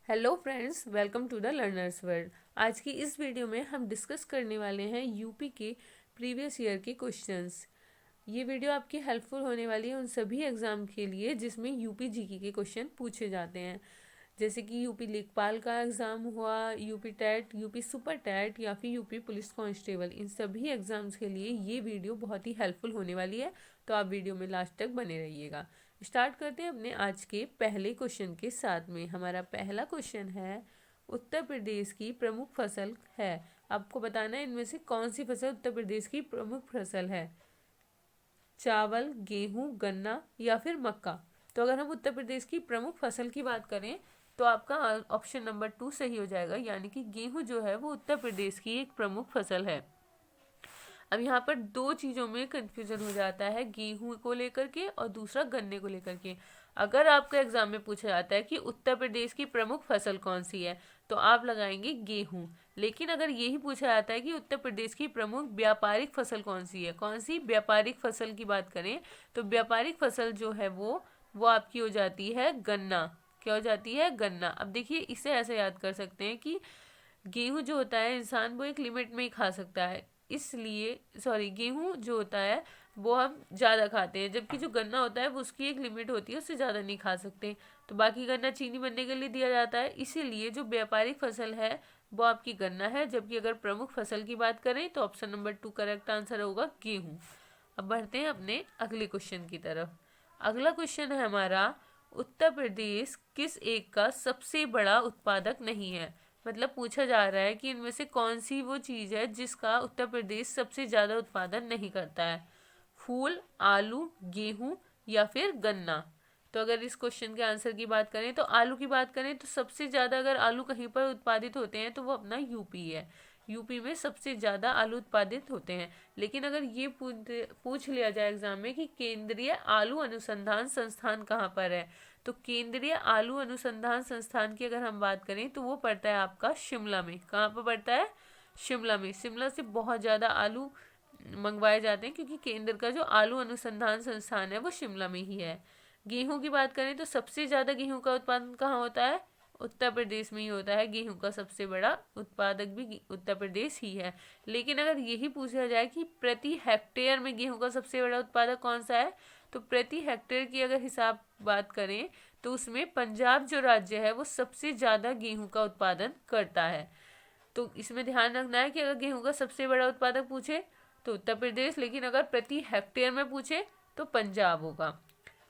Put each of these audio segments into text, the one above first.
Hello friends, welcome to the learners world. आज की इस वीडियो में हम डिस्कस करने वाले हैं यूपी के प्रीवियस ईयर के क्वेश्चंस। ये वीडियो आपकी हेल्पफुल होने वाली है उन सभी एग्जाम के लिए जिसमें यूपी जीके के क्वेश्चन पूछे जाते हैं, जैसे कि यूपी लेखपाल का एग्ज़ाम हुआ, UP TET, UP super TET या फिर यूपी पुलिस कांस्टेबल। इन सभी एग्जाम्स के लिए ये वीडियो बहुत ही हेल्पफुल होने वाली है, तो आप वीडियो में लास्ट तक बने रहिएगा। स्टार्ट करते हैं अपने आज के पहले क्वेश्चन के साथ में। हमारा पहला क्वेश्चन है, उत्तर प्रदेश की प्रमुख फसल है। आपको बताना है इनमें से कौन सी फसल उत्तर प्रदेश की प्रमुख फसल है। चावल, गेहूं, गन्ना या फिर मक्का। तो अगर हम उत्तर प्रदेश की प्रमुख फसल की बात करें तो आपका ऑप्शन नंबर 2 सही हो जाएगा, यानी कि गेहूं जो है वो उत्तर प्रदेश की एक प्रमुख फसल है। अब यहाँ पर दो चीज़ों में कंफ्यूजन हो जाता है, गेहूं को लेकर के और दूसरा गन्ने को लेकर के। अगर आपका एग्जाम में पूछा जाता है कि उत्तर प्रदेश की प्रमुख फसल कौन सी है तो आप लगाएंगे गेहूं। लेकिन अगर यही पूछा जाता है कि उत्तर प्रदेश की प्रमुख व्यापारिक फसल कौन सी है, कौन सी व्यापारिक फसल की बात करें तो व्यापारिक फसल जो है वो आपकी हो जाती है गन्ना। क्या हो जाती है? गन्ना। अब देखिए, इसे ऐसे याद कर सकते हैं कि गेहूं जो होता है इंसान वो एक लिमिट में ही खा सकता है, इसलिए गेहूं जो होता है वो हम ज़्यादा खाते हैं, जबकि जो गन्ना होता है वो उसकी एक लिमिट होती है, उससे ज़्यादा नहीं खा सकते। तो बाकी गन्ना चीनी बनने के लिए दिया जाता है, इसीलिए जो व्यापारिक फसल है वो आपकी गन्ना है। जबकि अगर प्रमुख फसल की बात करें तो ऑप्शन नंबर 2 करेक्ट आंसर होगा गेहूं। अब बढ़ते हैं अपने अगले क्वेश्चन की तरफ। अगला क्वेश्चन है हमारा, उत्तर प्रदेश किस एक का सबसे बड़ा उत्पादक नहीं है। मतलब पूछा जा रहा है कि इनमें से कौन सी वो चीज़ है जिसका उत्तर प्रदेश सबसे ज़्यादा उत्पादन नहीं करता है। फूल, आलू, गेहूं या फिर गन्ना। तो अगर इस क्वेश्चन के आंसर की बात करें तो आलू की बात करें तो सबसे ज़्यादा अगर आलू कहीं पर उत्पादित होते हैं तो वो अपना यूपी है। यूपी में सबसे ज़्यादा आलू उत्पादित होते हैं। लेकिन अगर ये पूछ लिया जाए एग्जाम में कि केंद्रीय आलू अनुसंधान संस्थान कहाँ पर है, तो केंद्रीय आलू अनुसंधान संस्थान की अगर हम बात करें तो वो पड़ता है आपका शिमला में। कहाँ पर पड़ता है? शिमला में। शिमला से बहुत ज़्यादा आलू मंगवाए जाते हैं क्योंकि केंद्र का जो आलू अनुसंधान संस्थान है वो शिमला में ही है। गेहूं की बात करें तो सबसे ज़्यादा गेहूं का उत्पादन कहाँ होता है? उत्तर प्रदेश में ही होता है। गेहूं का सबसे बड़ा उत्पादक भी उत्तर प्रदेश ही है। लेकिन अगर यही पूछा जाए कि प्रति हेक्टेयर में गेहूं का सबसे बड़ा उत्पादक कौन सा है, तो प्रति हेक्टेयर की अगर हिसाब बात करें तो उसमें पंजाब जो राज्य है वो सबसे ज़्यादा गेहूं का उत्पादन करता है। तो इसमें ध्यान रखना है कि अगर गेहूं का सबसे बड़ा उत्पादक पूछे तो उत्तर प्रदेश, लेकिन अगर प्रति हेक्टेयर में पूछे तो पंजाब होगा।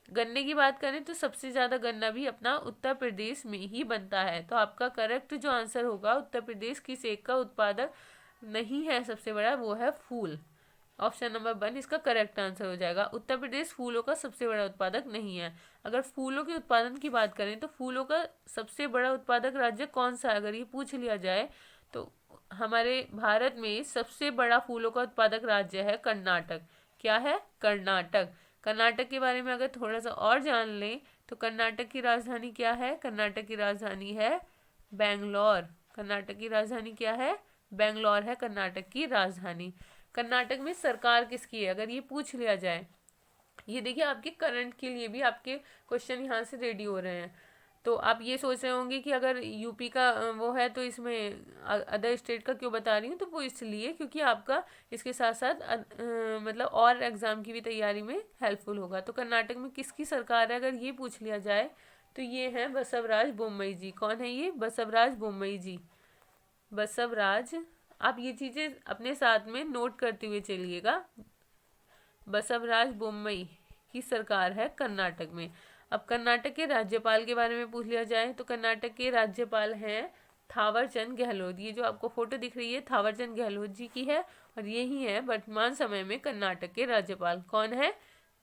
गन्ने की बात करें तो सबसे ज़्यादा गन्ना भी अपना उत्तर प्रदेश में ही बनता है। तो आपका करेक्ट जो आंसर होगा, उत्तर प्रदेश किस एक का उत्पादक नहीं है सबसे बड़ा, वो है फूल। ऑप्शन नंबर 1 इसका करेक्ट आंसर हो जाएगा। उत्तर प्रदेश फूलों का सबसे बड़ा उत्पादक नहीं है। अगर फूलों के उत्पादन की बात करें तो फूलों का सबसे बड़ा उत्पादक राज्य कौन सा है, अगर ये पूछ लिया जाए तो हमारे भारत में सबसे बड़ा फूलों का उत्पादक राज्य है कर्नाटक। क्या है? कर्नाटक। कर्नाटक के बारे में अगर थोड़ा सा और जान लें तो कर्नाटक की राजधानी क्या है? कर्नाटक की राजधानी है बेंगलोर। कर्नाटक की राजधानी क्या है? बेंगलोर है कर्नाटक की राजधानी। कर्नाटक में सरकार किसकी है, अगर ये पूछ लिया जाए। ये देखिए, आपके करंट के लिए भी आपके क्वेश्चन यहाँ से रेडी हो रहे हैं। तो आप ये सोच रहे होंगे कि अगर यूपी का वो है तो इसमें अदर स्टेट का क्यों बता रही हूँ, तो वो इसलिए क्योंकि आपका इसके साथ साथ मतलब और एग्ज़ाम की भी तैयारी में हेल्पफुल होगा। तो कर्नाटक में किसकी सरकार है अगर ये पूछ लिया जाए तो ये है बसवराज बोम्मई जी। कौन है ये? बसवराज बोम्मई जी। बसवराज, आप ये चीज़ें अपने साथ में नोट करते हुए चलिएगा। बसवराज बोम्मई की सरकार है कर्नाटक में। अब कर्नाटक के राज्यपाल के बारे में पूछ लिया जाए तो कर्नाटक के राज्यपाल हैं थावरचंद गहलोत। ये जो आपको फोटो दिख रही है थावरचंद गहलोत जी की है, और यही है वर्तमान समय में कर्नाटक के राज्यपाल। कौन है?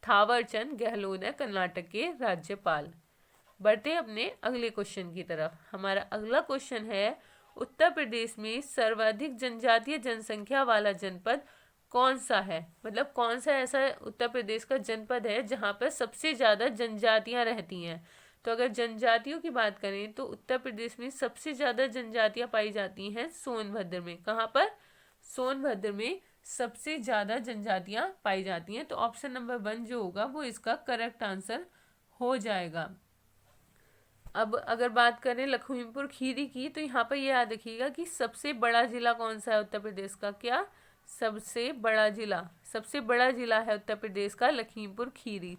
थावरचंद गहलोत है कर्नाटक के राज्यपाल। बढ़ते हैं अपने अगले क्वेश्चन की तरफ। हमारा अगला क्वेश्चन है, उत्तर प्रदेश में सर्वाधिक जनजातीय जनसंख्या वाला जनपद कौन सा है। मतलब कौन सा ऐसा उत्तर प्रदेश का जनपद है जहाँ पर सबसे ज़्यादा जनजातियाँ रहती हैं। तो अगर जनजातियों की बात करें तो उत्तर प्रदेश में सबसे ज़्यादा जनजातियाँ पाई जाती हैं सोनभद्र में। कहाँ पर? सोनभद्र में सबसे ज़्यादा जनजातियाँ पाई जाती हैं। तो ऑप्शन नंबर 1 जो होगा वो इसका करेक्ट आंसर हो जाएगा। अब अगर बात करें लखीमपुर खीरी की, तो यहाँ पर ये याद रखिएगा कि सबसे बड़ा जिला कौन सा है उत्तर प्रदेश का। क्या? सबसे बड़ा जिला है उत्तर प्रदेश का लखीमपुर खीरी।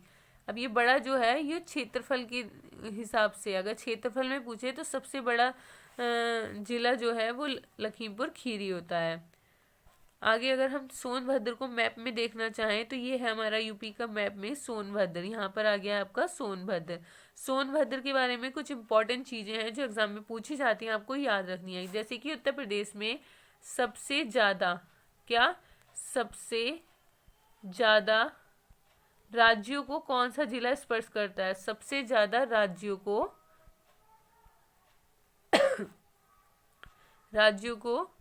अब ये बड़ा जो है ये क्षेत्रफल के हिसाब से, अगर क्षेत्रफल में पूछे तो सबसे बड़ा जिला जो है वो लखीमपुर खीरी होता है। आगे अगर हम सोनभद्र को मैप में देखना चाहें तो ये है हमारा यूपी का मैप में सोनभद्र। यहाँ पर आ गया आपका सोनभद्र। सोनभद्र के बारे में कुछ इंपॉर्टेंट चीज़ें हैं जो एग्जाम में पूछी जाती हैं, आपको याद रखनी है। जैसे कि उत्तर प्रदेश में सबसे ज़्यादा, क्या? सबसे ज़्यादा राज्यों को कौन सा जिला स्पर्श करता है? सबसे ज़्यादा राज्यों को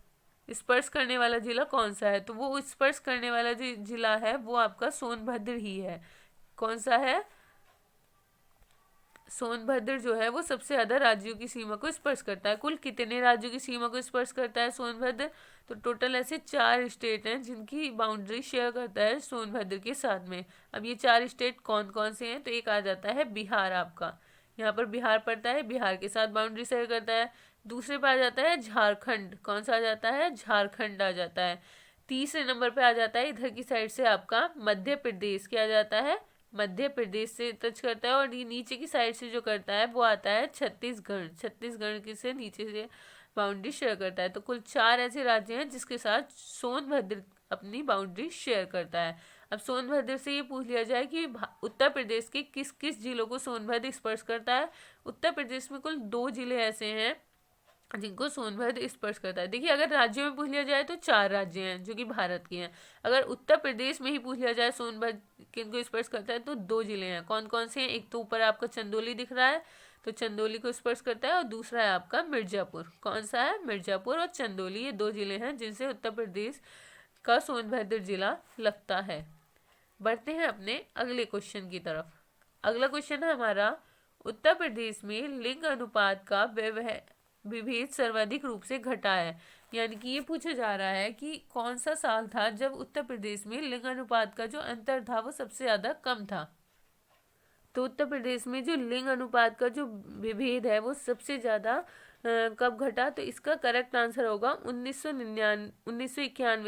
स्पर्श करने वाला जिला कौन सा है? तो वो स्पर्श करने वाला जो जिला है वो आपका सोनभद्र ही है। कौन सा है? सोनभद्र जो है वो सबसे ज्यादा राज्यों की सीमा को स्पर्श करता है। कुल कितने राज्यों की सीमा को स्पर्श करता है सोनभद्र? तो टोटल ऐसे 4 स्टेट हैं जिनकी बाउंड्री शेयर करता है सोनभद्र के साथ में। अब ये 4 स्टेट कौन कौन से हैं? तो एक आ जाता है बिहार आपका, यहाँ पर बिहार पड़ता है, बिहार के साथ बाउंड्री शेयर करता है। दूसरे पे आ जाता है झारखंड। कौन सा आ जाता है? झारखंड आ जाता है। तीसरे नंबर पे आ जाता है इधर की साइड से आपका मध्य प्रदेश। क्या आ जाता है? मध्य प्रदेश से टच करता है। और ये नीचे की साइड से जो करता है वो आता है छत्तीसगढ़। छत्तीसगढ़ के से नीचे से बाउंड्री शेयर करता है। तो कुल 4 ऐसे राज्य हैं जिसके साथ सोनभद्र अपनी बाउंड्री शेयर करता है। अब सोनभद्र से ये पूछ लिया जाए कि उत्तर प्रदेश के किस किस जिलों को सोनभद्र स्पर्श करता है। उत्तर प्रदेश में कुल 2 जिले ऐसे हैं जिनको सोनभद्र स्पर्श करता है। देखिए अगर राज्यों में पूछ लिया जाए तो 4 राज्य हैं जो कि भारत के हैं। अगर उत्तर प्रदेश में ही पूछ लिया जाए सोनभद्र किनको स्पर्श करता है तो 2 जिले हैं। कौन कौन से हैं? एक तो ऊपर आपका चंदौली दिख रहा है, तो चंदौली को स्पर्श करता है, और दूसरा है आपका मिर्जापुर। कौन सा है? मिर्जापुर और चंदौली, ये 2 जिले हैं जिनसे उत्तर प्रदेश का सोनभद्र जिला लगता है। बढ़ते हैं अपने अगले क्वेश्चन की तरफ। अगला क्वेश्चन है हमारा, उत्तर प्रदेश में लिंग अनुपात का विभेद सर्वाधिक रूप से घटा है। यानी कि ये पूछा जा रहा है कि कौन सा साल था जब उत्तर प्रदेश में लिंग अनुपात का जो अंतर था वो सबसे ज्यादा कम था। तो उत्तर प्रदेश में जो लिंग अनुपात का जो विभेद है वो सबसे ज्यादा कब घटा? तो इसका करेक्ट आंसर होगा 1991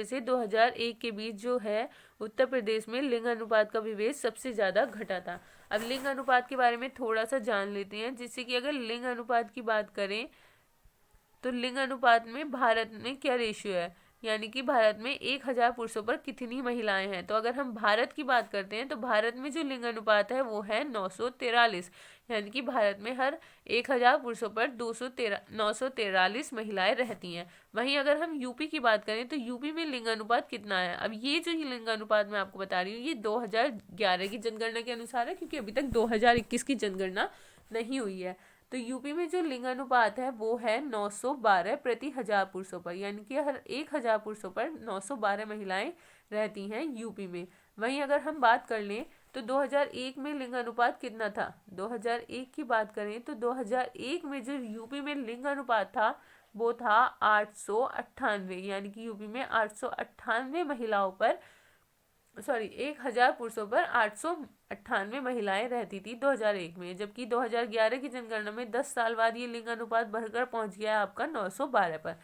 से 2001 के बीच जो है उत्तर प्रदेश में लिंग अनुपात का विभेद सबसे ज्यादा घटा था। अब लिंग अनुपात के बारे में थोड़ा सा जान लेते हैं, जिससे कि अगर लिंग अनुपात की बात करें तो लिंग अनुपात में भारत में क्या रेशियो है, यानी कि भारत में 1000 पुरुषों पर कितनी महिलाएं हैं। तो अगर हम भारत की बात करते हैं तो भारत में जो लिंग अनुपात है वो है 943, यानी कि भारत में हर 1000 पुरुषों पर 943 महिलाएं रहती हैं। वहीं अगर हम यूपी की बात करें तो यूपी में लिंग अनुपात कितना है? अब ये जो लिंग अनुपात मैं आपको बता रही हूँ ये 2011 की जनगणना के अनुसार है, क्योंकि अभी तक 2021 की जनगणना नहीं हुई है। तो यूपी में जो लिंग अनुपात है वो है 912 प्रति 1000 पुरुषों पर, यानी कि हर 1000 पुरुषों पर 912 महिलाएं रहती हैं यूपी में। वहीं अगर हम बात कर लें तो 2001 में लिंग अनुपात कितना था? 2001 की बात करें तो 2001 में जो यूपी में लिंग अनुपात था वो था 898, यानी कि यूपी में 898 महिलाओं पर 1000 पुरुषों पर 898 महिलाएं रहती थी 2001 में। जबकि 2011 की जनगणना में 10 साल बाद ये लिंग अनुपात बढ़कर पहुंच गया है आपका 912 पर।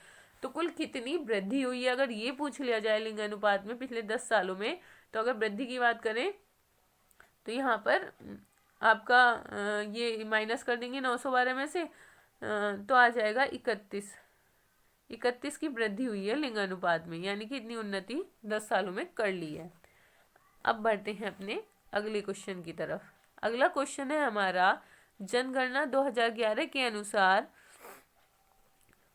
तो कुल कितनी वृद्धि हुई है अगर ये पूछ लिया जाए लिंग अनुपात में पिछले 10 सालों में, तो अगर वृद्धि की बात करें तो यहाँ पर आपका ये माइनस कर देंगे 912 में से, तो आ जाएगा 31 की वृद्धि हुई है लिंग अनुपात में, यानी कि इतनी उन्नति 10 सालों में कर ली है। अब बढ़ते हैं अपने अगले क्वेश्चन की तरफ। अगला क्वेश्चन है हमारा, जनगणना 2011 के अनुसार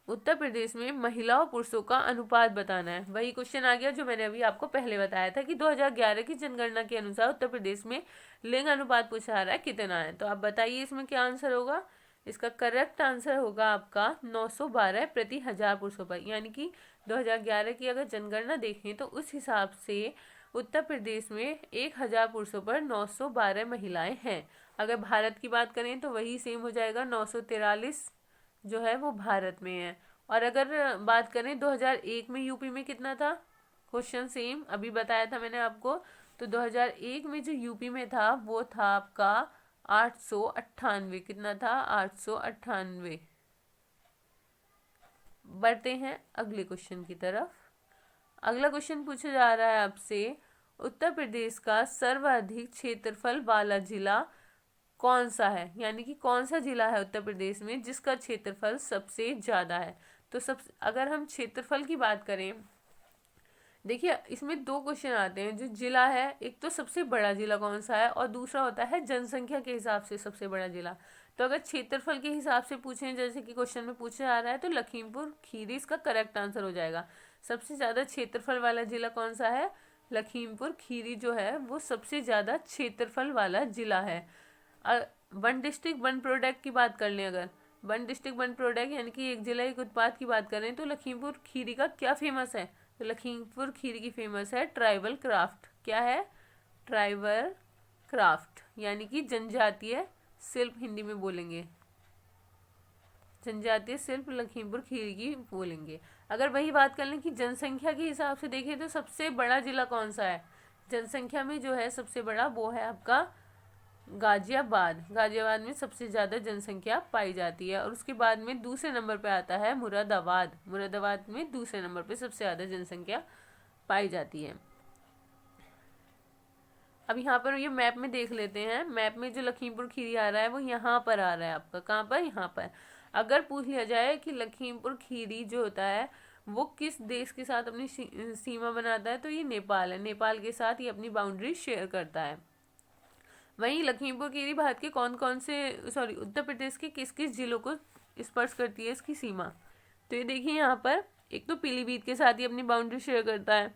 उत्तर प्रदेश में महिला और पुरुषों का अनुपात बताना है। वही क्वेश्चन आ गया जो मैंने अभी आपको पहले बताया था कि 2011 की जनगणना के अनुसार उत्तर प्रदेश में लिंग अनुपात पूछा रहा है कितना है। तो आप बताइए इसमें क्या आंसर होगा? इसका करेक्ट आंसर होगा आपका 912 प्रति 1000 पुरुषों पर, यानी कि 2011 की अगर जनगणना देखें तो उस हिसाब से उत्तर प्रदेश में 1000 पुरुषों पर 912 महिलाएं हैं। अगर भारत की बात करें तो वही सेम हो जाएगा, 943 जो है वो भारत में है। और अगर बात करें 2001 में यूपी में कितना था, क्वेश्चन सेम अभी बताया था मैंने आपको। तो 2001 में जो यूपी में था वो था आपका 898। कितना था? 898। बढ़ते हैं अगले क्वेश्चन की तरफ। अगला क्वेश्चन पूछा जा रहा है आपसे, उत्तर प्रदेश का सर्वाधिक क्षेत्रफल वाला जिला कौन सा है? यानी कि कौन सा जिला है उत्तर प्रदेश में जिसका क्षेत्रफल सबसे ज्यादा है? तो अगर हम क्षेत्रफल की बात करें, देखिए इसमें दो क्वेश्चन आते हैं। जो जिला है, एक तो सबसे बड़ा जिला कौन सा है, और दूसरा होता है जनसंख्या के हिसाब से सबसे बड़ा जिला। तो अगर क्षेत्रफल के हिसाब से पूछें, जैसे कि क्वेश्चन में पूछा जा रहा है, तो लखीमपुर खीरी इसका करेक्ट आंसर हो जाएगा। सबसे ज्यादा क्षेत्रफल वाला जिला कौन सा है? लखीमपुर खीरी जो है वो सबसे ज्यादा क्षेत्रफल वाला जिला है। वन डिस्ट्रिक्ट वन प्रोडक्ट की बात कर लें, अगर वन डिस्ट्रिक्ट वन प्रोडक्ट यानी कि एक जिला एक उत्पाद की बात करें, तो लखीमपुर खीरी का क्या फेमस है? तो लखीमपुर खीरी की फेमस है ट्राइबल क्राफ्ट। क्या है? ट्राइबल क्राफ्ट, यानी कि जनजातीय शिल्प, हिंदी में बोलेंगे जनजातीय शिल्प लखीमपुर खीरी की बोलेंगे। अगर वही बात कर लें कि जनसंख्या के हिसाब से देखें, तो सबसे बड़ा जिला कौन सा है? जनसंख्या में जो है सबसे बड़ा वो है आपका गाजियाबाद। गाजियाबाद में सबसे ज़्यादा जनसंख्या पाई जाती है। और उसके बाद में दूसरे नंबर पे आता है मुरादाबाद। मुरादाबाद में दूसरे नंबर पे सबसे ज़्यादा जनसंख्या पाई जाती है। अब यहाँ पर ये मैप में देख लेते हैं। मैप में जो लखीमपुर खीरी आ रहा है वो यहाँ पर आ रहा है आपका। कहाँ पर? यहाँ पर। अगर पूछ लिया जाए कि लखीमपुर खीरी जो होता है वो किस देश के साथ अपनी सीमा बनाता है, तो ये नेपाल है। नेपाल के साथ ये अपनी बाउंड्री शेयर करता है। वहीं लखीमपुर खीरी भारत के कौन कौन से उत्तर प्रदेश के किस किस जिलों को स्पर्श करती है इसकी सीमा? तो ये देखिए यहाँ पर, एक तो पीलीभीत के साथ ही अपनी बाउंड्री शेयर करता है।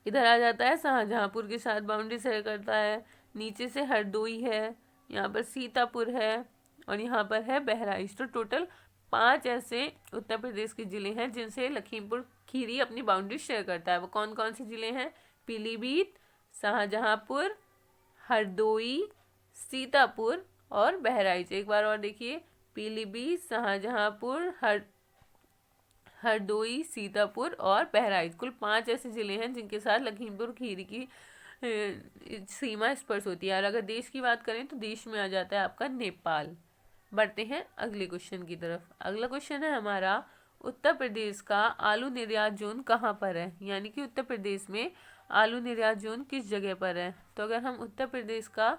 इधर आ जाता है शाहजहांपुर के साथ बाउंड्री शेयर करता है। नीचे से हरदोई है, यहाँ पर सीतापुर है, और यहाँ पर है बहराइच। तो टोटल 5 ऐसे उत्तर प्रदेश के जिले हैं जिनसे लखीमपुर खीरी अपनी बाउंड्री शेयर करता है। वो कौन कौन से जिले हैं? पीलीभीत, शाहजहांपुर, हरदोई, सीतापुर और बहराइच। एक बार और देखिए, पीलीभीत, शाहजहांपुर, हरदोई, सीतापुर और बहराइच। कुल 5 ऐसे जिले हैं जिनके साथ लखीमपुर खीरी की सीमा स्पर्श होती है। और अगर देश की बात करें तो देश में आ जाता है आपका नेपाल। बढ़ते हैं अगले क्वेश्चन की तरफ। अगला क्वेश्चन है हमारा, उत्तर प्रदेश का आलू निर्यात जोन कहाँ पर है? यानी कि उत्तर प्रदेश में आलू निर्यात जोन किस जगह पर है? तो अगर हम उत्तर प्रदेश का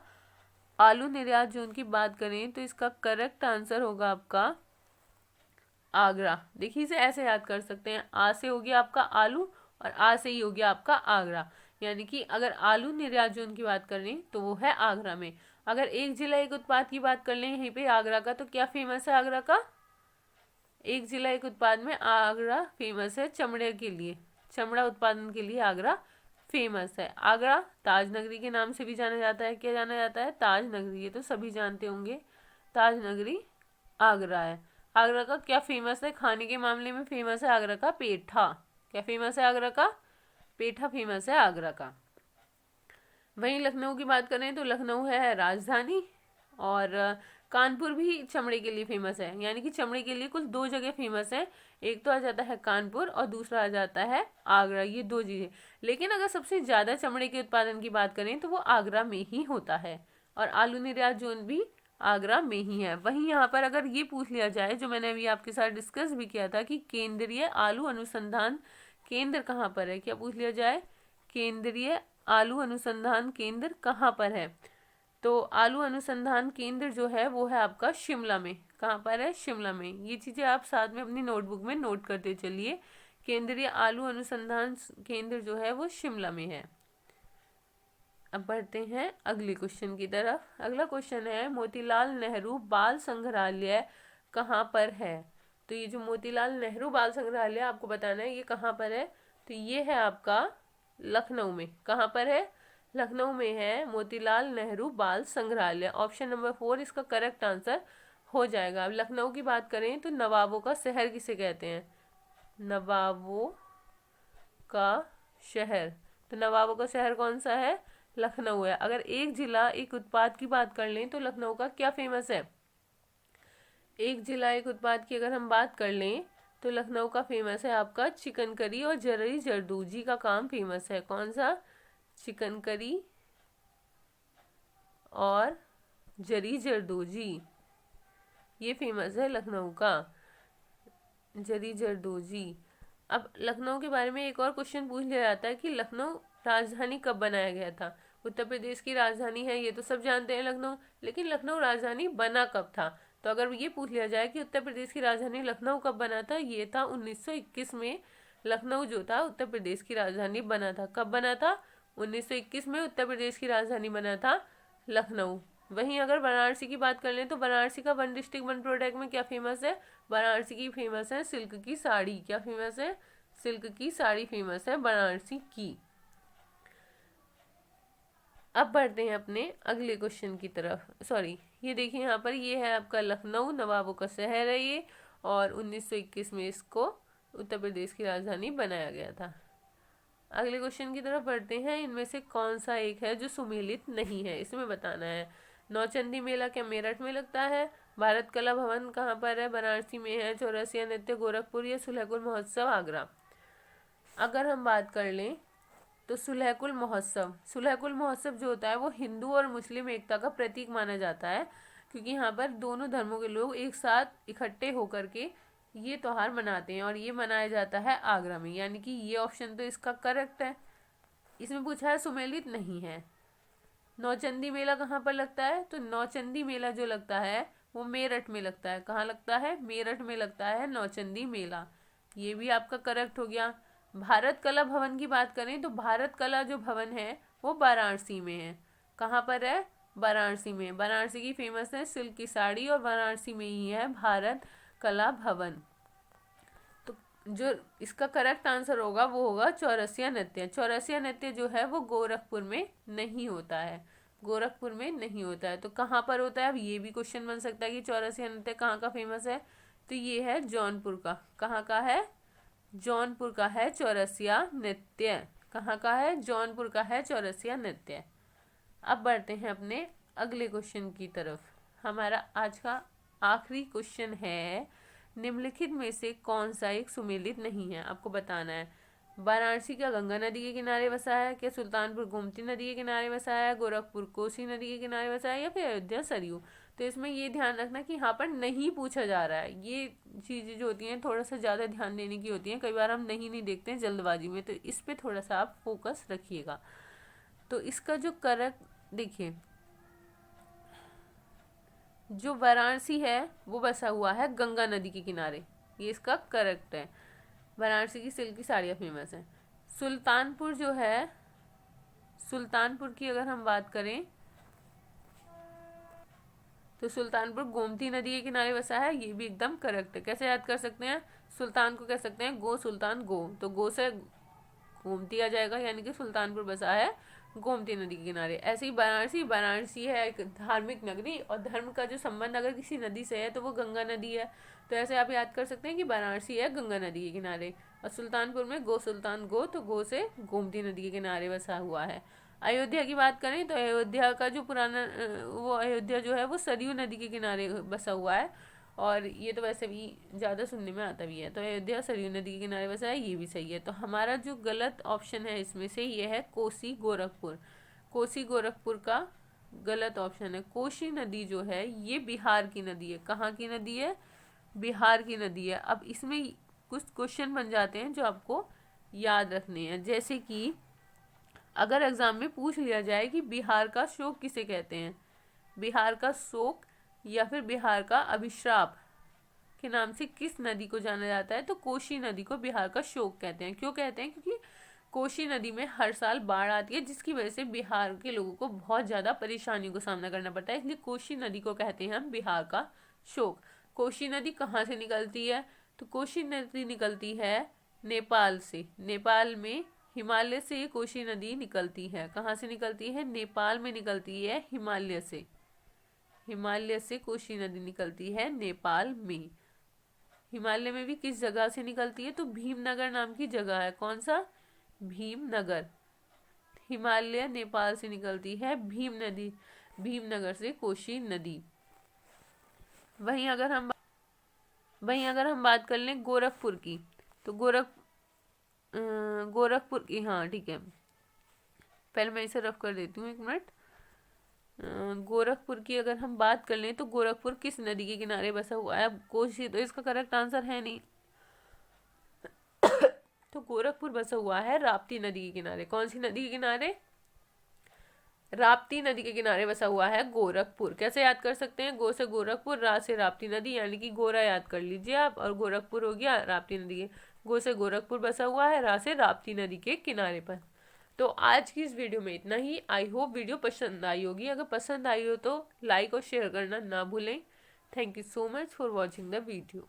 आलू निर्यात जोन की बात करें तो इसका करेक्ट आंसर होगा आपका आगरा। देखिए इसे ऐसे याद कर सकते हैं, आ से हो गया आपका आलू और आ से ही हो गया आपका आगरा। यानी कि अगर आलू निर्यात जोन की बात करें तो वो है आगरा में। अगर एक जिला एक उत्पाद की बात कर लें यहीं पे आगरा का, तो क्या फेमस है आगरा का? एक जिला एक उत्पाद में आगरा फेमस है चमड़े के लिए। चमड़ा उत्पादन के लिए आगरा फेमस है। आगरा ताज नगरी के नाम से भी जाना जाता है। क्या जाना जाता है? ताज नगरी। ये तो सभी जानते होंगे, ताज नगरी आगरा है। आगरा का क्या फेमस है? खाने के मामले में फेमस है आगरा का पेठा। क्या फेमस है आगरा का? पेठा फेमस है आगरा का। वहीं लखनऊ की बात करें तो लखनऊ है राजधानी, और कानपुर भी चमड़े के लिए फेमस है। यानी कि चमड़े के लिए कुल 2 जगह फेमस है। एक तो आ जाता है कानपुर और दूसरा आ जाता है आगरा। ये 2 चीजें। लेकिन अगर सबसे ज्यादा चमड़े के उत्पादन की बात करें तो वो आगरा में ही होता है, और आलू निर्यात जोन भी आगरा में ही है। वहीं यहाँ पर अगर ये पूछ लिया जाए, जो मैंने अभी आपके साथ डिस्कस भी किया था, कि केंद्रीय आलू अनुसंधान केंद्र कहाँ पर है? क्या पूछ लिया जाए? केंद्रीय आलू अनुसंधान केंद्र कहाँ पर है? तो आलू अनुसंधान केंद्र जो है वो है आपका शिमला में। कहाँ पर है? शिमला में। ये चीजें आप साथ में अपनी नोटबुक में नोट करते चलिए। केंद्रीय आलू अनुसंधान केंद्र जो है वो शिमला में है। अब बढ़ते हैं अगले क्वेश्चन की तरफ। अगला क्वेश्चन है, मोतीलाल नेहरू बाल संग्रहालय कहाँ पर है? तो ये जो मोतीलाल नेहरू बाल संग्रहालय आपको बताना है ये कहाँ पर है। तो ये है आपका लखनऊ में। कहाँ पर है? लखनऊ में है मोतीलाल नेहरू बाल संग्रहालय। ऑप्शन नंबर 4 इसका करेक्ट आंसर हो जाएगा। अब लखनऊ की बात करें तो नवाबों का शहर किसे कहते हैं? नवाबों का शहर। तो नवाबों का शहर कौन सा है? लखनऊ है। अगर एक जिला एक उत्पाद की बात कर लें तो लखनऊ का क्या फेमस है? एक जिला एक उत्पाद की अगर हम बात कर लें तो लखनऊ का फेमस है आपका चिकन करी और जररी जरदोजी का काम फेमस है। कौन सा? चिकन करी और जरी जरदोजी, ये फेमस है लखनऊ का, जरी जरदोजी। अब लखनऊ के बारे में एक और क्वेश्चन पूछ लिया जाता है कि लखनऊ राजधानी कब बनाया गया था। उत्तर प्रदेश की राजधानी है, ये तो सब जानते हैं लखनऊ, लेकिन लखनऊ राजधानी बना कब था। तो अगर ये पूछ लिया जाए कि उत्तर प्रदेश की राजधानी लखनऊ कब बना था, ये था 1921 में लखनऊ जो था उत्तर प्रदेश की राजधानी बना था। कब बना था? 1921 में उत्तर प्रदेश की राजधानी बना था लखनऊ। वहीं अगर वाराणसी की बात कर लें तो वाराणसी का वन डिस्ट्रिक्ट वन प्रोडक्ट में क्या फेमस है? वाराणसी की फेमस है सिल्क की साड़ी। क्या फेमस है? सिल्क की साड़ी फेमस है वाराणसी की। अब बढ़ते हैं अपने अगले क्वेश्चन की तरफ। सॉरी, ये देखिए यहाँ पर, ये है आपका लखनऊ, नवाबों का शहर है ये, और 1921 में इसको उत्तर प्रदेश की राजधानी बनाया गया था। अगले क्वेश्चन की तरफ बढ़ते हैं। इनमें से कौन सा एक है जो सुमेलित नहीं है, इसमें बताना है। नौचंदी मेला क्या मेरठ में लगता है? भारत कला भवन कहाँ पर है? वाराणसी में है। चौरसिया नृत्य गोरखपुर या सुलहकुल महोत्सव आगरा? अगर हम बात कर लें तो सुलहकुल महोत्सव, सुलहकुल महोत्सव जो होता है वो हिंदू और मुस्लिम एकता का प्रतीक माना जाता है, क्योंकि यहाँ पर दोनों धर्मों के लोग एक साथ इकट्ठे होकर के ये त्यौहार मनाते हैं, और ये मनाया जाता है आगरा में। यानी कि ये ऑप्शन तो इसका करेक्ट है। इसमें पूछा है सुमेलित नहीं है। नौचंदी मेला कहाँ पर लगता है? तो नौचंदी मेला जो लगता है वो मेरठ में लगता है। कहाँ लगता है? मेरठ में लगता है नौचंदी मेला। ये भी आपका करेक्ट हो गया। भारत कला भवन की बात करें तो भारत कला जो भवन है वो वाराणसी में है। कहाँ पर है? वाराणसी में। वाराणसी की फेमस है सिल्क की साड़ी, और वाराणसी में ही है भारत कला भवन। तो जो इसका करेक्ट आंसर होगा वो होगा चौरसिया नृत्य। चौरसिया नृत्य जो है वो गोरखपुर में नहीं होता है, गोरखपुर में नहीं होता है। तो कहाँ पर होता है? अब ये भी क्वेश्चन बन सकता है कि चौरसिया नृत्य कहाँ का फेमस है, तो ये है जौनपुर का। कहाँ का है? जौनपुर का है चौरसिया नृत्य। कहाँ का है? जौनपुर का है चौरसिया नृत्य। अब बढ़ते हैं अपने अगले क्वेश्चन की तरफ। हमारा आज का आखिरी क्वेश्चन है, निम्नलिखित में से कौन सा एक सुमेलित नहीं है? आपको बताना है। वाराणसी क्या गंगा नदी के किनारे बसा है? क्या सुल्तानपुर गोमती नदी के किनारे बसा है? गोरखपुर कोसी नदी के किनारे बसा है? या फिर अयोध्या सरयू? तो इसमें ये ध्यान रखना कि यहाँ पर नहीं पूछा जा रहा है। ये चीज़ें जो होती हैं थोड़ा सा ज़्यादा ध्यान देने की होती हैं। कई बार हम नहीं देखते हैं जल्दबाजी में, तो इस पर थोड़ा सा आप फोकस रखिएगा। तो इसका जो करेक्ट देखिए, जो वाराणसी है वो बसा हुआ है गंगा नदी के किनारे, ये इसका करेक्ट है। वाराणसी की सिल्क की साड़ियाँ फेमस हैं। सुल्तानपुर जो है, सुल्तानपुर की अगर हम बात करें तो सुल्तानपुर गोमती नदी के किनारे बसा है, ये भी एकदम करेक्ट है। कैसे याद कर सकते हैं? सुल्तान को कह सकते हैं गो सुल्तान गो, तो गो से गोमती आ जाएगा, यानी कि सुल्तानपुर बसा है गोमती नदी के किनारे। ऐसे ही वाराणसी, वाराणसी है एक धार्मिक नगरी, और धर्म का जो संबंध अगर किसी नदी से है तो वो गंगा नदी है। तो ऐसे आप याद कर सकते हैं कि वाराणसी है गंगा नदी के किनारे, और सुल्तानपुर में गो सुल्तान गो, तो गो से गोमती नदी के किनारे बसा हुआ है। अयोध्या की बात करें तो अयोध्या का जो पुराना वो अयोध्या जो है वो सरयू नदी के किनारे बसा हुआ है, और ये तो वैसे भी ज़्यादा सुनने में आता भी है। तो अयोध्या सरयू नदी के किनारे बसा है, ये भी सही है। तो हमारा जो गलत ऑप्शन है इसमें से ये है कोसी गोरखपुर। कोसी गोरखपुर का गलत ऑप्शन है। कोसी नदी जो है ये बिहार की नदी है। कहाँ की नदी है? बिहार की नदी है। अब इसमें कुछ क्वेश्चन बन जाते हैं जो आपको याद रखने हैं, जैसे कि अगर एग्जाम में पूछ लिया जाए कि बिहार का शोक किसे कहते हैं, बिहार का शोक या फिर बिहार का अभिश्राप के नाम से किस नदी को जाना जाता है, तो कोसी नदी को बिहार का शोक कहते हैं। क्यों कहते हैं? क्योंकि कोसी नदी में हर साल बाढ़ आती है, जिसकी वजह से बिहार के लोगों को बहुत ज़्यादा परेशानियों का सामना करना पड़ता है, इसलिए कोसी नदी को कहते हैं हम बिहार का शोक। कोसी नदी कहाँ से निकलती है? तो कोसी नदी निकलती है नेपाल से। नेपाल में हिमालय से कोसी नदी निकलती है। कहाँ से निकलती है? नेपाल में निकलती है, हिमालय से। हिमालय से कोसी नदी निकलती है नेपाल में। हिमालय में भी किस जगह से निकलती है? तो भीमनगर नाम की जगह है। कौन सा? भीमनगर। हिमालय नेपाल से निकलती है भीम नदी, भीमनगर से कोसी नदी। वहीं अगर हम बात कर लें गोरखपुर की, तो गोरखपुर की, हाँ ठीक है, पहले मैं इसे रफ कर देती हूँ, एक मिनट। गोरखपुर की अगर हम बात कर लें तो गोरखपुर किस नदी के किनारे बसा हुआ है? अब कोसी तो इसका करेक्ट आंसर है नहीं। तो गोरखपुर बसा हुआ है राप्ती नदी के किनारे। कौन सी नदी के किनारे? राप्ती नदी के किनारे बसा हुआ है गोरखपुर। कैसे याद कर सकते हैं? गो से गोरखपुर, रा से राप्ती नदी, यानी कि गोरा याद कर लीजिए आप, और गोरखपुर हो गया राप्ती नदी के। गो से गोरखपुर बसा हुआ है, रा से राप्ती नदी के किनारे पर। तो आज की इस वीडियो में इतना ही। आई होप वीडियो पसंद आई होगी। अगर पसंद आई हो तो लाइक और शेयर करना ना भूलें। Thank you so much for watching the video.